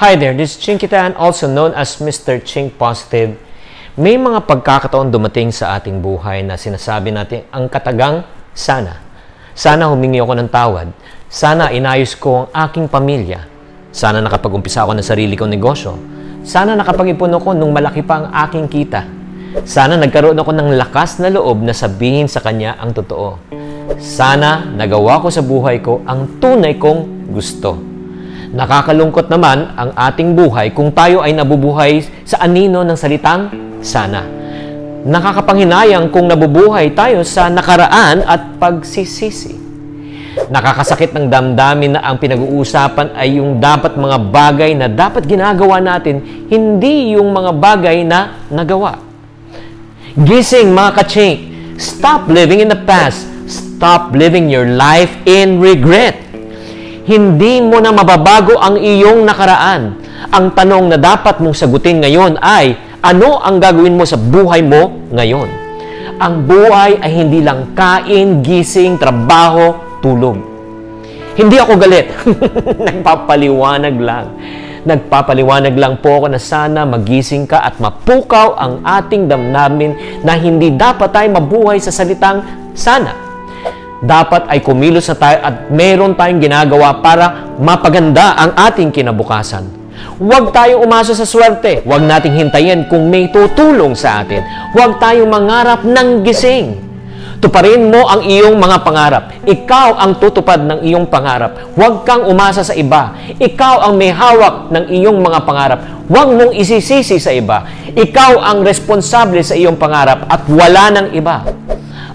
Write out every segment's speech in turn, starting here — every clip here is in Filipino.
Hi there, this is Chinkitan, also known as Mr. Chink Positive. May mga pagkakataon dumating sa ating buhay na sinasabi natin ang katagang sana. Sana humingi ako ng tawad. Sana inayos ko ang aking pamilya. Sana nakapag-umpisa ako ng sarili kong negosyo. Sana nakapag-ipon ako nung malaki pa ang aking kita. Sana nagkaroon ako ng lakas na loob na sabihin sa kanya ang totoo. Sana nagawa ko sa buhay ko ang tunay kong gusto. Nakakalungkot naman ang ating buhay kung tayo ay nabubuhay sa anino ng salitang sana. Nakakapanghinayang kung nabubuhay tayo sa nakaraan at pagsisisi. Nakakasakit ng damdamin na ang pinag-uusapan ay yung dapat mga bagay na dapat ginagawa natin, hindi yung mga bagay na nagawa. Gising mga ka-chink! Stop living in the past. Stop living your life in regret. Hindi mo na mababago ang iyong nakaraan. Ang tanong na dapat mong sagutin ngayon ay, ano ang gagawin mo sa buhay mo ngayon? Ang buhay ay hindi lang kain, gising, trabaho, tulog. Hindi ako galit. Nagpapaliwanag lang. Nagpapaliwanag lang po ako na sana magising ka at mapukaw ang ating damdamin na hindi dapat tayo mabuhay sa salitang sana. Dapat ay kumilos na tayo at meron tayong ginagawa para mapaganda ang ating kinabukasan. Huwag tayong umasa sa swerte. Huwag nating hintayin kung may tutulong sa atin. Huwag tayong mangarap ng gising. Tuparin mo ang iyong mga pangarap. Ikaw ang tutupad ng iyong pangarap. Huwag kang umasa sa iba. Ikaw ang may hawak ng iyong mga pangarap. Huwag mong isisisi sa iba. Ikaw ang responsable sa iyong pangarap at wala ng iba.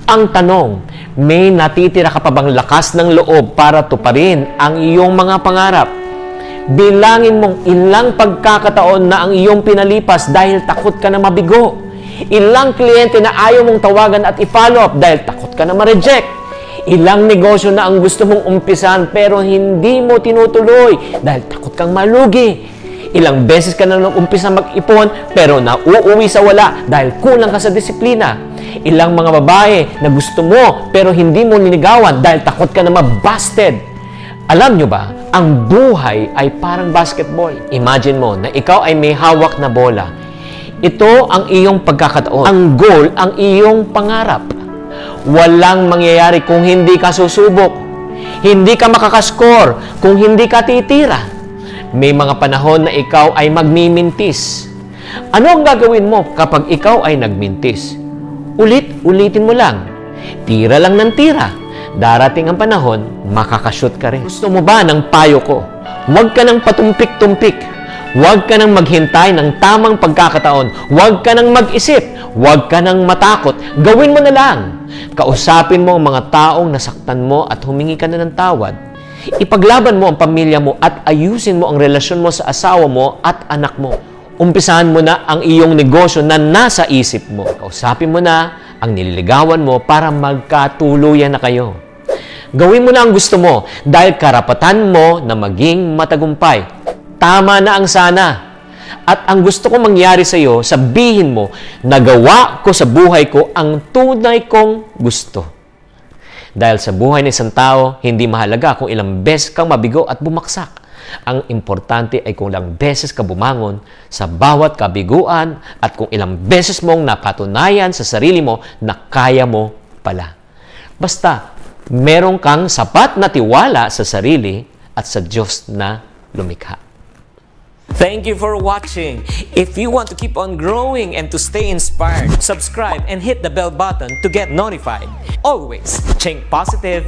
Ang tanong, may natitira ka pa bang lakas ng loob para tuparin ang iyong mga pangarap? Bilangin mong ilang pagkakataon na ang iyong pinalipas dahil takot ka na mabigo. Ilang kliyente na ayaw mong tawagan at i-follow up dahil takot ka na ma-reject. Ilang negosyo na ang gusto mong umpisan pero hindi mo tinutuloy dahil takot kang malugi. Ilang beses ka na umpisa mag-ipon pero nauuwi sa wala dahil kulang ka sa disiplina. Ilang mga babae na gusto mo pero hindi mo niligawan dahil takot ka na mabusted. Alam nyo ba, ang buhay ay parang basketball. Imagine mo na ikaw ay may hawak na bola. Ito ang iyong pagkakataon. Ang goal, ang iyong pangarap. Walang mangyayari kung hindi ka susubok. Hindi ka makakaskor kung hindi ka titira. May mga panahon na ikaw ay magmimintis. Ano ang gagawin mo kapag ikaw ay nagmintis? Ulitin mo lang. Tira lang ng tira. Darating ang panahon, makakashoot ka rin. Gusto mo ba ng payo ko? Huwag ka nang patumpik-tumpik. Huwag ka nang maghintay ng tamang pagkakataon. Huwag ka nang mag-isip. Huwag ka nang matakot. Gawin mo na lang. Kausapin mo ang mga taong nasaktan mo at humingi ka na ng tawad. Ipaglaban mo ang pamilya mo at ayusin mo ang relasyon mo sa asawa mo at anak mo. Umpisahan mo na ang iyong negosyo na nasa isip mo. Kausapin mo na ang nililigawan mo para magkatuluyan na kayo. Gawin mo na ang gusto mo dahil karapatan mo na maging matagumpay. Tama na ang sana. At ang gusto kong mangyari sa iyo, sabihin mo, nagawa ko sa buhay ko ang tunay kong gusto. Dahil sa buhay ng isang tao, hindi mahalaga kung ilang beses kang mabigo at bumaksak. Ang importante ay kung ilang beses ka bumangon sa bawat kabiguan at kung ilang beses mong napatunayan sa sarili mo na kaya mo pala. Basta, meron kang sapat na tiwala sa sarili at sa Diyos na lumikha. Thank you for watching. If you want to keep on growing and to stay inspired, subscribe and hit the bell button to get notified. Always, Chink Positive!